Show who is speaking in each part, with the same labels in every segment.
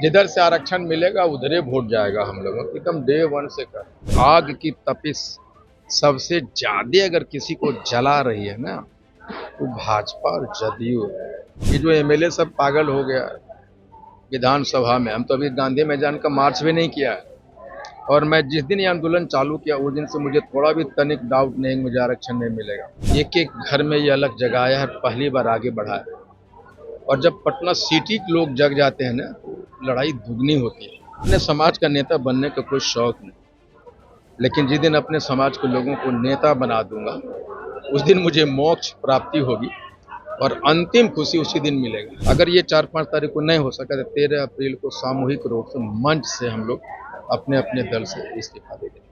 Speaker 1: जिधर से आरक्षण मिलेगा उधर ही वोट जाएगा हम लोगों की, एकदम डे वन से कर। आग की तपिश सबसे ज्यादा अगर किसी को जला रही है ना, तो भाजपा और जदयू है। ये जो एमएलए सब पागल हो गया विधानसभा में, हम तो अभी गांधी मैदान का मार्च भी नहीं किया है। और मैं जिस दिन ये आंदोलन चालू किया उस दिन से मुझे थोड़ा भी तनिक डाउट नहीं, मुझे आरक्षण नहीं मिलेगा। एक एक घर में ये अलग जगाया है, पहली बार आगे बढ़ा है। और जब पटना सिटी के लोग जग जाते हैं ना, तो लड़ाई दुगनी होती है। अपने समाज का नेता बनने का कोई शौक नहीं, लेकिन जिस दिन अपने समाज के लोगों को नेता बना दूंगा उस दिन मुझे मोक्ष प्राप्ति होगी और अंतिम खुशी उसी दिन मिलेगा। अगर ये 4-5 तारीख को नहीं हो सका तो 13 अप्रैल को सामूहिक रूप से मंच से हम लोग अपने अपने दल से इस्तीफा दे देंगे।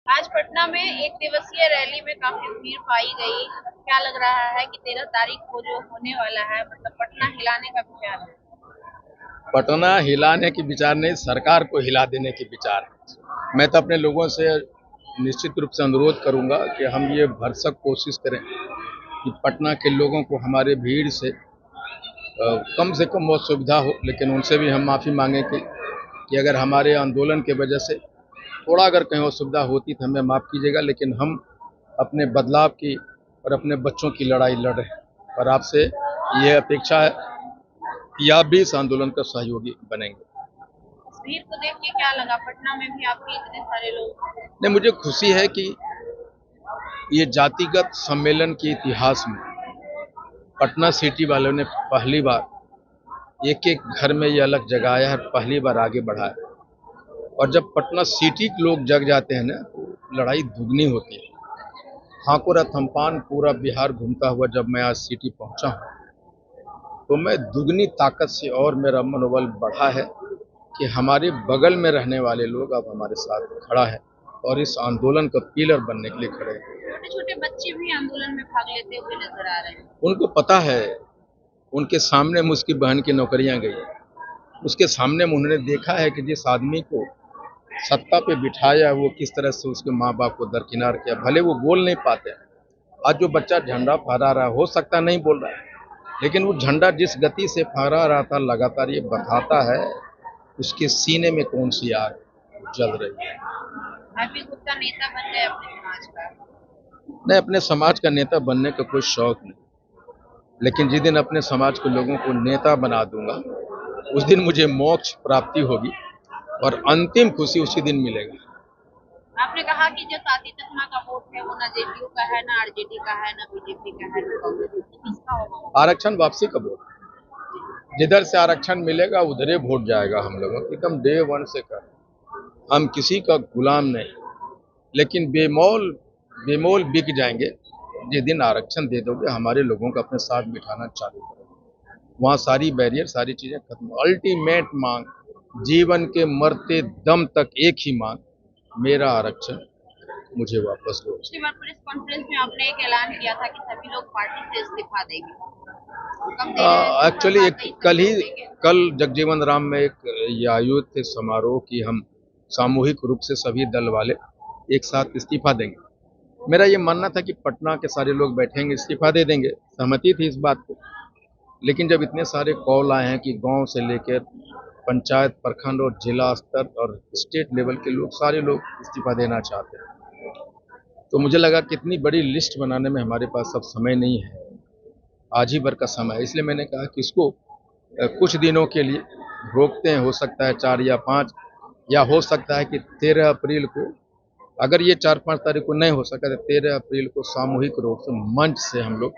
Speaker 2: आज पटना में एक दिवसीय रैली में काफी भीड़ पाई गई। क्या लग रहा है कि 13 तारीख को जो होने वाला है, मतलब पटना हिलाने का विचार है?
Speaker 1: पटना हिलाने की विचार नहीं, सरकार को हिला देने की विचार है। मैं तो अपने लोगों से निश्चित रूप से अनुरोध करूंगा कि हम ये भरसक कोशिश करें कि पटना के लोगों को हमारे भीड़ से कम से कम वो सुविधा हो, लेकिन उनसे भी हम माफ़ी मांगें कि अगर हमारे आंदोलन की वजह से थोड़ा अगर कहीं असुविधा होती तो हमें माफ़ कीजिएगा। लेकिन हम अपने बदलाव की और अपने बच्चों की लड़ाई लड़ रहे हैं और आपसे ये अपेक्षा है कि आप भी इस आंदोलन का सहयोगी बनेंगे।
Speaker 2: इस भीड़ को देख के क्या लगा? पटना में भी आपके इतने सारे लोग।
Speaker 1: नहीं, मुझे खुशी है कि ये जातिगत सम्मेलन के इतिहास में पटना सिटी वालों ने पहली बार एक एक घर में ये अलग जगाया है, पहली बार आगे बढ़ा है। और जब पटना सिटी के लोग जग जाते हैं ना, तो लड़ाई दुगनी होती है। हाकुरा थम्पान पूरा बिहार घूमता हुआ जब मैं आज सिटी पहुंचा हूं, तो मैं दुगनी ताकत से और मेरा मनोबल बढ़ा है कि हमारे बगल में रहने वाले लोग अब हमारे साथ खड़ा है और इस आंदोलन का पिलर बनने के लिए खड़े हैं।
Speaker 2: छोटे छोटे बच्चे भी आंदोलन में भाग लेते हुए नजर आ रहे हैं।
Speaker 1: उनको पता है, उनके सामने में उसकी बहन की नौकरियां गई, उसके सामने में उन्होंने देखा है कि जिस आदमी को सत्ता पे बिठाया वो किस तरह से उसके माँ बाप को दरकिनार किया। भले वो बोल नहीं पाते, आज जो बच्चा झंडा फहरा रहा है, हो सकता नहीं बोल रहा है, लेकिन वो झंडा जिस गति से फहरा रहा था लगातार, ये बताता है उसके सीने में कौन सी आग जल रही है।
Speaker 2: आरपी गुप्ता नेता बन गए अपने समाज का।
Speaker 1: नहीं, अपने समाज का नेता बनने का कोई शौक नहीं, लेकिन जिस दिन अपने समाज के लोगों को नेता बना दूंगा उस दिन मुझे मोक्ष प्राप्ति होगी और अंतिम खुशी उसी दिन मिलेगा।
Speaker 2: आपने कहा कि जो ताती तकमा का वोट है वो ना जेडीयू का है, ना आरजेडी का है, ना बीजेपी का है, ना कांग्रेस का। तो किसका होगा?
Speaker 1: आरक्षण वापसी का वोट, जिधर से आरक्षण मिलेगा उधर ही वोट जाएगा हम लोगों की, एकदम डे वन से कर। हम किसी का गुलाम नहीं, लेकिन बेमोल बेमोल बिक जाएंगे जिस दिन आरक्षण दे दोगे, हमारे लोगों को अपने साथ बिठाना चालू करोगे। वहाँ सारी बैरियर, सारी चीजें खत्म। अल्टीमेट मांग, जीवन के मरते दम तक एक ही मांग, मेरा आरक्षण मुझे वापस दो।
Speaker 2: पिछली बार प्रेस कॉन्फ्रेंस में आपने एक ऐलान किया था कि सभी लोग पार्टी से इस्तीफा देंगे। कब दे रहे हैं?
Speaker 1: एक्चुअली कल जगजीवन राम में एक ये आयोजित थे समारोह की हम सामूहिक रूप से सभी दल वाले एक साथ इस्तीफा देंगे। मेरा ये मानना था कि पटना के सारे लोग बैठेंगे, इस्तीफा दे देंगे, सहमति थी इस बात को। लेकिन जब इतने सारे कॉल आए हैं कि गांव से लेकर पंचायत, प्रखंड और जिला स्तर और स्टेट लेवल के लोग, सारे लोग इस्तीफा देना चाहते हैं, तो मुझे लगा कि इतनी बड़ी लिस्ट बनाने में हमारे पास अब समय नहीं है, आज ही भर का समय है। इसलिए मैंने कहा कि इसको कुछ दिनों के लिए रोकते हैं, हो सकता है 4 या 5, या हो सकता है कि 13 अप्रैल को, अगर ये 4-5 तारीख को नहीं हो सका तो 13 अप्रैल को सामूहिक रूप से मंच से हम लोग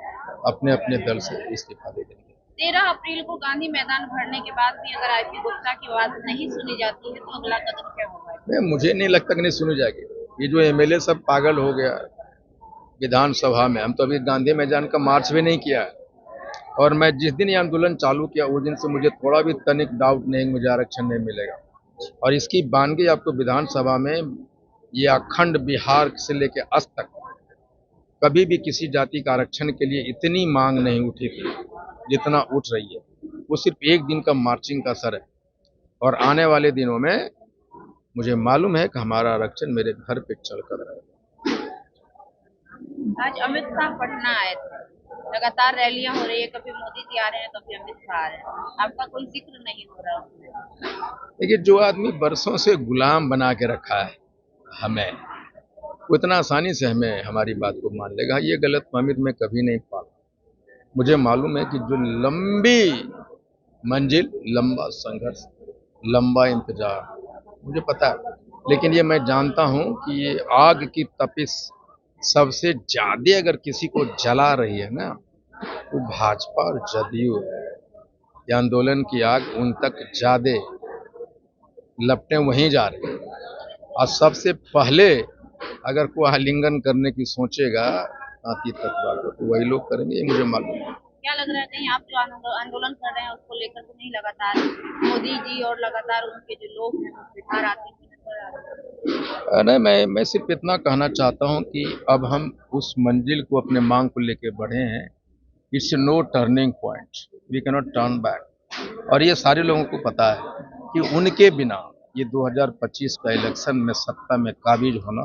Speaker 1: अपने अपने दल से इस्तीफा दे देंगे।
Speaker 2: 13 अप्रैल को गांधी मैदान भरने के बाद भी अगर आरपी गुप्ता की बात नहीं सुनी जाती है तो अगला कदम क्या होगा?
Speaker 1: नहीं, मुझे नहीं लगता कि नहीं सुनी जाएगी। ये जो एमएलए सब पागल हो गया विधानसभा में, हम तो अभी गांधी मैदान का मार्च भी नहीं किया है। और मैं जिस दिन ये आंदोलन चालू किया उस दिन से मुझे थोड़ा भी तनिक डाउट नहीं, मुझे आरक्षण नहीं मिलेगा। और इसकी बानगी आपको विधानसभा में, ये अखंड बिहार से लेकर आज तक कभी भी किसी जाति का आरक्षण के लिए इतनी मांग नहीं उठी थी जितना उठ रही है। वो सिर्फ एक दिन का मार्चिंग का असर है और आने वाले दिनों में मुझे मालूम है कि हमारा आरक्षण मेरे घर पे चल कर रहेगा।
Speaker 2: आज अमित शाह पटना आए थे, लगातार रैलियां हो रही है, कभी मोदी जी आ रहे हैं, कभी अमित शाह आ रहे हैं, आपका कोई जिक्र नहीं हो रहा उसमें।
Speaker 1: देखिए, जो आदमी बरसों से गुलाम बना के रखा है हमें, वो इतना आसानी से हमें हमारी बात को मान लेगा, ये गलतफहमी तो मैं कभी नहीं पाला। मुझे मालूम है कि जो लंबी मंजिल, लंबा संघर्ष, लंबा इंतजार, मुझे पता है। लेकिन ये मैं जानता हूं कि ये आग की तपिश सबसे ज्यादा अगर किसी को जला रही है ना, वो भाजपा और जदयू है। ये आंदोलन की आग उन तक ज्यादा लपटें वहीं जा रही है। और सबसे पहले अगर कोई आलिंगन करने की सोचेगा आती तत्वा को, तो वही लोग करेंगे, ये मुझे मालूम है।
Speaker 2: क्या लग रहा है कहीं आप जो आंदोलन कर रहे हैं उसको लेकर तो नहीं लगातार मोदी जी और लगातार उनके जो लोग हैं वो बिहार आते हुए नजर आ रहे हैं?
Speaker 1: नहीं, मैं सिर्फ इतना कहना चाहता हूं कि अब हम उस मंजिल को, अपने मांग को लेके बढ़े हैं। It's no turning point, we can not turn back. और ये सारे लोगों को पता है कि उनके बिना ये 2025 का इलेक्शन में सत्ता में काबिज होना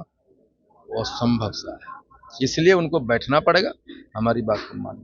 Speaker 1: वो असंभव सा है। इसलिए उनको बैठना पड़ेगा, हमारी बात को मानना।